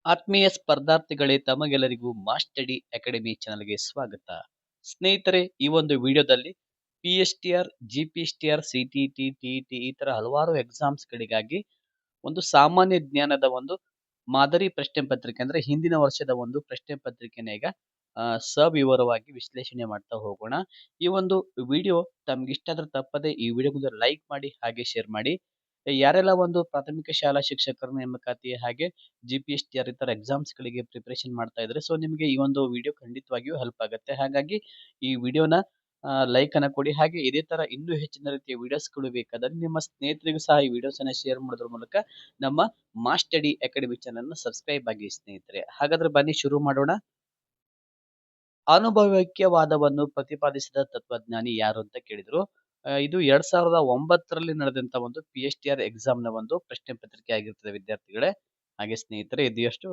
ಆತ್ಮೀಯ ಸ್ಪರ್ಧಾರ್ಥಿಗಳೇ ತಮಗೆಲ್ಲರಿಗೂ ಮಾಸ್ಟಡಿ ಅಕಾಡೆಮಿ ಚಾನಲ್ಗೆ ಸ್ವಾಗತ. ಸ್ನೇಹಿತರೆ, ಈ ಒಂದು ವಿಡಿಯೋದಲ್ಲಿ PSTR, GPSTR, CTT, TET ಈ ತರ ಹಲವಾರು ಎಕ್ಸಾಮ್ಸ್ಗಳಿಗಾಗಿ ಒಂದು ಸಾಮಾನ್ಯ ಜ್ಞಾನದ ಒಂದು ಮಾದರಿ ಪ್ರಶ್ನೆ ಪತ್ರಿಕೆ ಅಂದ್ರೆ ಹಿಂದಿನ ವರ್ಷದ ಒಂದು ಪ್ರಶ್ನೆ ಪತ್ರಿಕೆನ ಈಗ ಸವಿವರವಾಗಿ ವಿಶ್ಲೇಷಣೆ ಮಾಡ್ತಾ ಹೋಗೋಣ. ಈ ಒಂದು ವಿಡಿಯೋ ತಮ್ಗೆ ಇಷ್ಟ ಆದ್ರೆ ತಪ್ಪದೆ ಈ ವಿಡಿಯೋಗೆ ಲೈಕ್ ಮಾಡಿ ಹಾಗೆ ಶೇರ್ ಮಾಡಿ. ಯಾರೆಲ್ಲ ಒಂದು ಪ್ರಾಥಮಿಕ ಶಾಲಾ ಶಿಕ್ಷಕರ ನೇಮಕಾತಿ ಹಾಗೆ GPSTR ಈ ತರ ಎಕ್ಸಾಮ್ಸ್ಗಳಿಗೆ ಪ್ರಿಪರೇಷನ್ ಮಾಡ್ತಾ ಇದ್ರೆ ಸೊ ನಿಮಗೆ ಈ ಒಂದು ವಿಡಿಯೋ ಖಂಡಿತವಾಗಿಯೂ ಹೆಲ್ಪ್ ಆಗುತ್ತೆ. ಹಾಗಾಗಿ ಈ ವಿಡಿಯೋನ ಲೈಕ್ ಅನ್ನ ಕೊಡಿ. ಹಾಗೆ ಇದೇ ತರ ಇನ್ನೂ ಹೆಚ್ಚಿನ ರೀತಿಯ ವಿಡಿಯೋಸ್ಗಳು ಬೇಕಾದರೆ ನಿಮ್ಮ ಸ್ನೇಹಿತರಿಗೂ ಸಹ ಈ ವಿಡಿಯೋಸ್ ಅನ್ನ ಶೇರ್ ಮಾಡೋದ್ರ ಮೂಲಕ ನಮ್ಮ ಮಾಸ್ಟಡಿ ಅಕಾಡೆಮಿ ಚಾನಲ್ ನ ಸಬ್ಸ್ಕ್ರೈಬ್ ಆಗಿ ಸ್ನೇಹಿತರೆ. ಹಾಗಾದ್ರೆ ಬನ್ನಿ ಶುರು ಮಾಡೋಣ. ಅನುಭವೈಕ್ಯವಾದವನ್ನು ಪ್ರತಿಪಾದಿಸಿದ ತತ್ವಜ್ಞಾನಿ ಯಾರು ಅಂತ ಕೇಳಿದ್ರು. ಇದು 2009ರಲ್ಲಿ ನಡೆದಂತ ಒಂದು PSTR ಎಕ್ಸಾಮ್ ನ ಒಂದು ಪ್ರಶ್ನೆ ಪತ್ರಿಕೆ ಆಗಿರ್ತದೆ ವಿದ್ಯಾರ್ಥಿಗಳೇ. ಹಾಗೆ ಸ್ನೇಹಿತರೆ, ಇದು ಎಷ್ಟು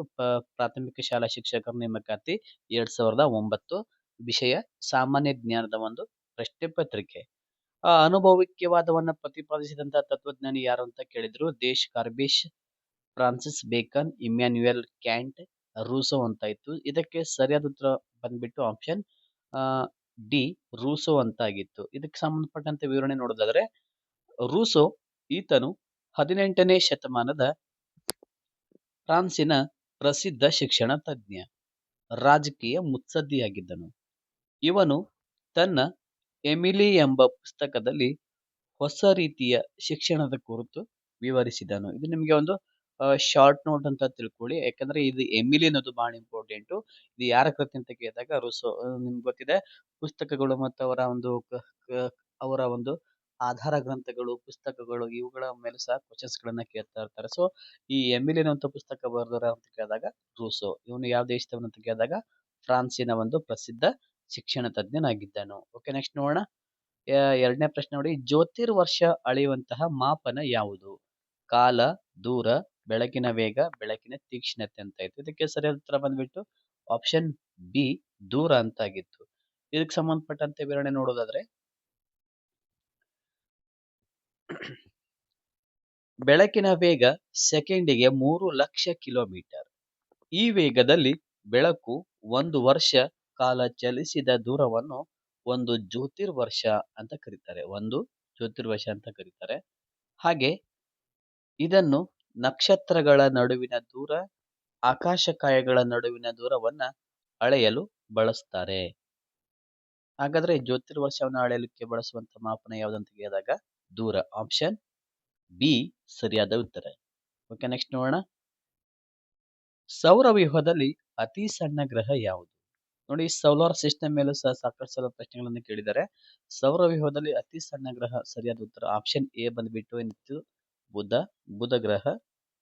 ಪ್ರಾಥಮಿಕ ಶಾಲಾ ಶಿಕ್ಷಕರ ನೇಮಕಾತಿ 2009 ವಿಷಯ ಸಾಮಾನ್ಯ ಜ್ಞಾನದ ಒಂದು ಪ್ರಶ್ನೆ ಪತ್ರಿಕೆ. ಅನುಭವೈಕ್ಯವಾದವನ್ನ ಪ್ರತಿಪಾದಿಸಿದಂತ ತತ್ವಜ್ಞಾನಿ ಯಾರು ಅಂತ ಕೇಳಿದ್ರು. Descartes, Francis Bacon, Immanuel Kant, Rousseau ಅಂತ ಇತ್ತು. ಇದಕ್ಕೆ ಸರಿಯಾದ ಉತ್ತರ ಬಂದ್ಬಿಟ್ಟು ಆಪ್ಷನ್ ಡಿ ರೂಸೋ ಅಂತ ಆಗಿತ್ತು. ಇದಕ್ಕೆ ಸಂಬಂಧಪಟ್ಟಂತೆ ವಿವರಣೆ ನೋಡೋದಾದ್ರೆ, ರೂಸೋ ಈತನು 18ನೇ ಶತಮಾನದ ಫ್ರಾನ್ಸಿನ ಪ್ರಸಿದ್ಧ ಶಿಕ್ಷಣ ತಜ್ಞ, ರಾಜಕೀಯ ಮುತ್ಸದ್ದಿಯಾಗಿದ್ದನು. ಇವನು ತನ್ನ ಎಮಿಲಿ ಎಂಬ ಪುಸ್ತಕದಲ್ಲಿ ಹೊಸ ರೀತಿಯ ಶಿಕ್ಷಣದ ಕುರಿತು ವಿವರಿಸಿದನು. ಇದು ನಿಮಗೆ ಒಂದು ಶಾರ್ಟ್ ನೋಟ್ ಅಂತ ತಿಳ್ಕೊಳ್ಳಿ, ಯಾಕಂದ್ರೆ ಇದು ಎಮಿಲಿ ಅನ್ನೋದು ಬಹಳ ಇಂಪಾರ್ಟೆಂಟು. ಇದು ಯಾರ ಕೃತಿ ಅಂತ ಕೇಳಿದಾಗ ರೂಸೋ. ನಿಮ್ಗೆ ಗೊತ್ತಿದೆ, ಪುಸ್ತಕಗಳು ಮತ್ತು ಅವರ ಒಂದು ಆಧಾರ ಗ್ರಂಥಗಳು, ಪುಸ್ತಕಗಳು ಇವುಗಳ ಮೇಲೆ ಸಹ ಕ್ವಶನ್ಸ್ ಗಳನ್ನ ಕೇಳ್ತಾ ಇರ್ತಾರೆ. ಸೊ ಈ ಎಮಿಲಿ ಅನ್ನುವಂಥ ಪುಸ್ತಕ ಬರೆದವರ ಅಂತ ಕೇಳಿದಾಗ ರೂಸೋ. ಇವನು ಯಾವ ದೇಶದವನು ಅಂತ ಕೇಳಿದಾಗ ಫ್ರಾನ್ಸಿನ ಒಂದು ಪ್ರಸಿದ್ಧ ಶಿಕ್ಷಣ ತಜ್ಞನಾಗಿದ್ದನು. ಓಕೆ, ನೆಕ್ಸ್ಟ್ ನೋಡೋಣ. ಎರಡನೇ ಪ್ರಶ್ನೆ ನೋಡಿ. ಜ್ಯೋತಿರ್ವರ್ಷ ಅಳೆಯುವಂತಹ ಮಾಪನ ಯಾವುದು? ಕಾಲ, ದೂರ, ಬೆಳಕಿನ ವೇಗ, ಬೆಳಕಿನ ತೀಕ್ಷ್ಣತೆ ಅಂತ ಇತ್ತು. ಇದಕ್ಕೆ ಸರಿಯಾದ ಉತ್ತರ ಬಂದ್ಬಿಟ್ಟು ಆಪ್ಷನ್ ಬಿ ದೂರ ಅಂತ ಆಗಿತ್ತು. ಇದಕ್ಕೆ ಸಂಬಂಧಪಟ್ಟಂತೆ ವಿವರಣೆ ನೋಡೋದಾದ್ರೆ, ಬೆಳಕಿನ ವೇಗ ಸೆಕೆಂಡಿಗೆ 3 ಲಕ್ಷ ಕಿಲೋಮೀಟರ್. ಈ ವೇಗದಲ್ಲಿ ಬೆಳಕು 1 ವರ್ಷ ಕಾಲ ಚಲಿಸಿದ ದೂರವನ್ನು ಒಂದು ಜ್ಯೋತಿರ್ವರ್ಷ ಅಂತ ಕರೀತಾರೆ. ಒಂದು ಜ್ಯೋತಿರ್ವರ್ಷ ಅಂತ ಕರೀತಾರೆ. ಹಾಗೆ ಇದನ್ನು ನಕ್ಷತ್ರಗಳ ನಡುವಿನ ದೂರ, ಆಕಾಶಕಾಯಗಳ ನಡುವಿನ ದೂರವನ್ನ ಅಳೆಯಲು ಬಳಸ್ತಾರೆ. ಹಾಗಾದ್ರೆ ಜ್ಯೋತಿರ್ವರ್ಷವನ್ನು ಅಳೆಯಲಿಕ್ಕೆ ಬಳಸುವಂತ ಮಾಪನ ಯಾವುದಂತ ಕೇಳಿದಾಗ ದೂರ. ಆಪ್ಷನ್ ಬಿ ಸರಿಯಾದ ಉತ್ತರ. ಓಕೆ, ನೆಕ್ಸ್ಟ್ ನೋಡೋಣ. ಸೌರವ್ಯೂಹದಲ್ಲಿ ಅತಿ ಸಣ್ಣ ಗ್ರಹ ಯಾವುದು? ನೋಡಿ, ಸೋಲಾರ್ ಸಿಸ್ಟಮ್ ಮೇಲೂ ಸಹ ಸಾಕಷ್ಟು ಸಲ ಪ್ರಶ್ನೆಗಳನ್ನು ಕೇಳಿದ್ದಾರೆ. ಸೌರವ್ಯೂಹದಲ್ಲಿ ಅತಿ ಸಣ್ಣ ಗ್ರಹ ಸರಿಯಾದ ಉತ್ತರ ಆಪ್ಷನ್ ಎ ಬಂದ್ಬಿಟ್ಟು ಏನಿತ್ತು ಬುಧ ಗ್ರಹ.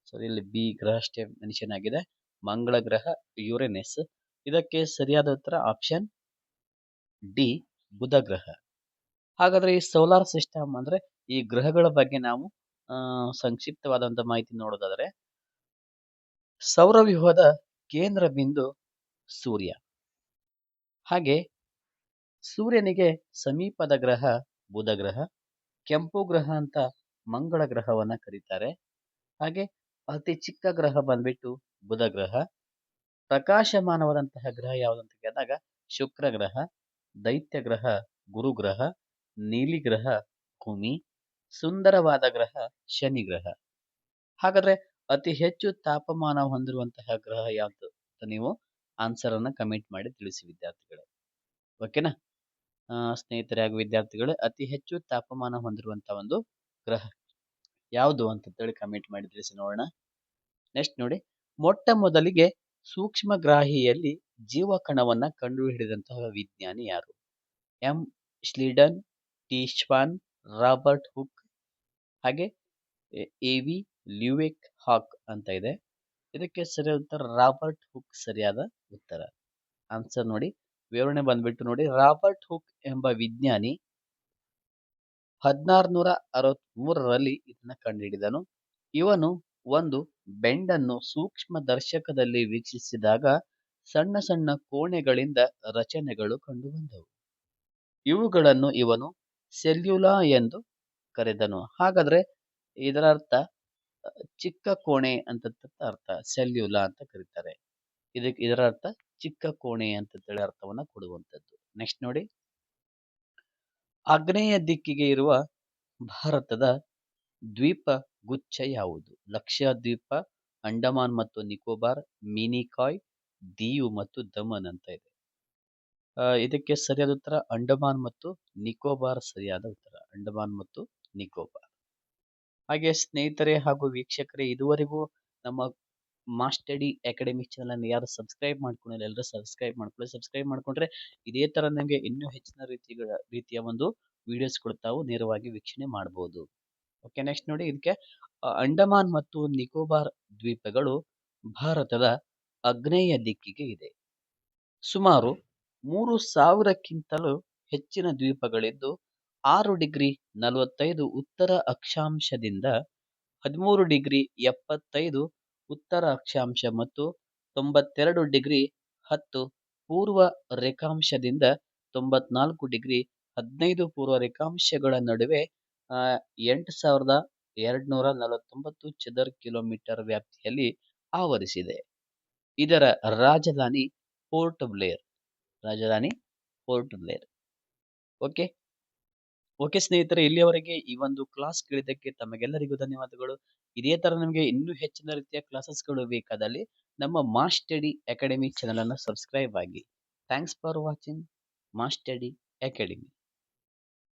ಸೊ ಇಲ್ಲಿ ಬಿ ಗ್ರಹ ಅಷ್ಟೇ ಮೆನ್ಷನ್ ಆಗಿದೆ. ಮಂಗಳ ಗ್ರಹ, ಯುರೇನಸ್. ಇದಕ್ಕೆ ಸರಿಯಾದ ಉತ್ತರ ಆಪ್ಷನ್ ಡಿ ಬುಧ ಗ್ರಹ. ಹಾಗಾದ್ರೆ ಈ ಸೋಲಾರ್ ಸಿಸ್ಟಮ್ ಅಂದ್ರೆ ಈ ಗ್ರಹಗಳ ಬಗ್ಗೆ ನಾವು ಸಂಕ್ಷಿಪ್ತವಾದಂತ ಮಾಹಿತಿ ನೋಡೋದಾದ್ರೆ, ಸೌರವ್ಯೂಹದ ಕೇಂದ್ರ ಬಿಂದು ಸೂರ್ಯ. ಹಾಗೆ ಸೂರ್ಯನಿಗೆ ಸಮೀಪದ ಗ್ರಹ ಬುಧ ಗ್ರಹ, ಕೆಂಪು ಗ್ರಹ ಅಂತ ಮಂಗಳ ಗ್ರಹವನ್ನ ಕರೀತಾರೆ. ಹಾಗೆ ಅತಿ ಚಿಕ್ಕ ಗ್ರಹ ಬಂದ್ಬಿಟ್ಟು ಬುಧ ಗ್ರಹ. ಪ್ರಕಾಶಮಾನವಾದಂತಹ ಗ್ರಹ ಯಾವುದಂತ ಕೇಳಿದಾಗ ಶುಕ್ರ ಗ್ರಹ, ದೈತ್ಯ ಗ್ರಹ ಗುರು ಗ್ರಹ, ನೀಲಿ ಗ್ರಹ ಭೂಮಿ, ಸುಂದರವಾದ ಗ್ರಹ ಶನಿ ಗ್ರಹ. ಹಾಗಾದ್ರೆ ಅತಿ ಹೆಚ್ಚು ತಾಪಮಾನ ಹೊಂದಿರುವಂತಹ ಗ್ರಹ ಯಾವುದು ಅಂತ ನೀವು ಆನ್ಸರ್ ಅನ್ನ ಕಮೆಂಟ್ ಮಾಡಿ ತಿಳಿಸಿ ವಿದ್ಯಾರ್ಥಿಗಳೇ. ಓಕೆನಾ ಸ್ನೇಹಿತರೆ ಹಾಗೂ ವಿದ್ಯಾರ್ಥಿಗಳೇ, ಅತಿ ಹೆಚ್ಚು ತಾಪಮಾನ ಹೊಂದಿರುವಂತಹ ಒಂದು ಗ್ರಹ ಯಾವುದು ಅಂತೇಳಿ ಕಮೆಂಟ್ ಮಾಡಿ ತಿಳಿಸಿ ನೋಡೋಣ. ನೆಕ್ಸ್ಟ್ ನೋಡಿ. ಮೊಟ್ಟ ಮೊದಲಿಗೆ ಸೂಕ್ಷ್ಮಗ್ರಾಹಿಯಲ್ಲಿ ಜೀವಕಣವನ್ನ ಕಂಡುಹಿಡಿದಂತಹ ವಿಜ್ಞಾನಿ ಯಾರು? ಎಂ ಶ್ಲೀಡನ್, ಟಿ ಶ್ವಾನ್, ರಾಬರ್ಟ್ ಹುಕ್, ಹಾಗೆ ಎವಿ ಲ್ಯೂವೆಕ್ ಹಾಕ್ ಅಂತ ಇದೆ. ಇದಕ್ಕೆ ಸರಿಯಾದ ಉತ್ತರ ರಾಬರ್ಟ್ ಹುಕ್ ಸರಿಯಾದ ಉತ್ತರ. ಆನ್ಸರ್ ನೋಡಿ, ವಿವರಣೆ ಬಂದ್ಬಿಟ್ಟು ನೋಡಿ. ರಾಬರ್ಟ್ ಹುಕ್ ಎಂಬ ವಿಜ್ಞಾನಿ 1663ರಲ್ಲಿ ಇದನ್ನ ಕಂಡುಹಿಡಿದನು. ಇವನು ಒಂದು ಬೆಂಡನ್ನು ಸೂಕ್ಷ್ಮ ದರ್ಶಕದಲ್ಲಿ ವೀಕ್ಷಿಸಿದಾಗ ಸಣ್ಣ ಸಣ್ಣ ಕೋಣೆಗಳಿಂದ ರಚನೆಗಳು ಕಂಡುಬಂದವು. ಇವುಗಳನ್ನು ಇವನು ಸೆಲ್ಯುಲಾ ಎಂದು ಕರೆದನು. ಹಾಗಾದ್ರೆ ಇದರ ಅರ್ಥ ಚಿಕ್ಕ ಕೋಣೆ ಅಂತ ಅರ್ಥ, ಸೆಲ್ಯುಲಾ ಅಂತ ಕರೀತಾರೆ. ಇದರ ಅರ್ಥ ಚಿಕ್ಕ ಕೋಣೆ ಅಂತ ಹೇಳಿ ಅರ್ಥವನ್ನ ಕೊಡುವಂಥದ್ದು. ನೆಕ್ಸ್ಟ್ ನೋಡಿ, ಆಗ್ನೇಯ ದಿಕ್ಕಿಗೆ ಇರುವ ಭಾರತದ ದ್ವೀಪ ಗುಚ್ಛ ಯಾವುದು? ಲಕ್ಷದ್ವೀಪ, ಅಂಡಮಾನ್ ಮತ್ತು ನಿಕೋಬಾರ್, ಮಿನಿಕಾಯ್, ದೀವ್ ಮತ್ತು ದಮನ್ ಅಂತ ಇದೆ. ಇದಕ್ಕೆ ಸರಿಯಾದ ಉತ್ತರ ಅಂಡಮಾನ್ ಮತ್ತು ನಿಕೋಬಾರ್ ಸರಿಯಾದ ಉತ್ತರ, ಅಂಡಮಾನ್ ಮತ್ತು ನಿಕೋಬಾರ್. ಹಾಗೆ ಸ್ನೇಹಿತರೆ ಹಾಗೂ ವೀಕ್ಷಕರೇ, ಇದುವರೆಗೂ ನಮ್ಮ ಮಾಸ್ಟಡಿ ಅಕಾಡೆಮಿ ಚಾನಲ್ ಅನ್ನು ಯಾರು ಸಬ್ಸ್ಕ್ರೈಬ್ ಮಾಡ್ಕೊಂಡಿಲ್ಲ ಎಲ್ಲರೂ ಸಬ್ಸ್ಕ್ರೈಬ್ ಮಾಡ್ಕೊಳ್ಳಿ. ಸಬ್ಸ್ಕ್ರೈಬ್ ಮಾಡ್ಕೊಂಡ್ರೆ ಇದೇ ತರ ನಿಮಗೆ ಇನ್ನೂ ಹೆಚ್ಚಿನ ರೀತಿಯ ಒಂದು ವಿಡಿಯೋಸ್ ತಾವು ನೇರವಾಗಿ ವೀಕ್ಷಣೆ ಮಾಡಬಹುದು. ಓಕೆ, ನೆಕ್ಸ್ಟ್ ನೋಡಿ, ಇದಕ್ಕೆ ಅಂಡಮಾನ್ ಮತ್ತು ನಿಕೋಬಾರ್ ದ್ವೀಪಗಳು ಭಾರತದ ಆಗ್ನೇಯ ದಿಕ್ಕಿಗೆ ಇದೆ. ಸುಮಾರು 3000ಕ್ಕಿಂತಲೂ ಹೆಚ್ಚಿನ ದ್ವೀಪಗಳಿದ್ದು 6 ಡಿಗ್ರಿ 45 ಉತ್ತರ ಅಕ್ಷಾಂಶದಿಂದ 13 ಡಿಗ್ರಿ 75 ಉತ್ತರ ಅಕ್ಷಾಂಶ ಮತ್ತು 92 ಡಿಗ್ರಿ 10 ಪೂರ್ವ ರೇಖಾಂಶದಿಂದ 94 ಡಿಗ್ರಿ 15 ಪೂರ್ವ ರೇಖಾಂಶಗಳ ನಡುವೆ 8249 ಚದರ ಕಿಲೋಮೀಟರ್ ವ್ಯಾಪ್ತಿಯಲ್ಲಿ ಆವರಿಸಿದೆ. ಇದರ ರಾಜಧಾನಿ ಪೋರ್ಟ್ ಬ್ಲೇರ್. ಓಕೆ ಓಕೆ ಸ್ನೇಹಿತರೆ, ಇಲ್ಲಿಯವರೆಗೆ ಈ ಒಂದು ಕ್ಲಾಸ್ ಕೇಳಿದ್ದಕ್ಕೆ ತಮಗೆಲ್ಲರಿಗೂ ಧನ್ಯವಾದಗಳು. ಇದೇ ತರ ನಿಮಗೆ ಇನ್ನೂ ಹೆಚ್ಚಿನ ರೀತಿಯ ಕ್ಲಾಸಸ್ಗಳು ಬೇಕಾದಲ್ಲಿ ನಮ್ಮ ಮಾಸ್ಟಡಿ ಅಕಾಡೆಮಿ ಚಾನಲ್ ಅನ್ನು ಸಬ್ಸ್ಕ್ರೈಬ್ ಆಗಿ. ಥ್ಯಾಂಕ್ಸ್ ಫಾರ್ ವಾಚಿಂಗ್ ಮಾಸ್ಟಡಿ ಅಕಾಡೆಮಿ.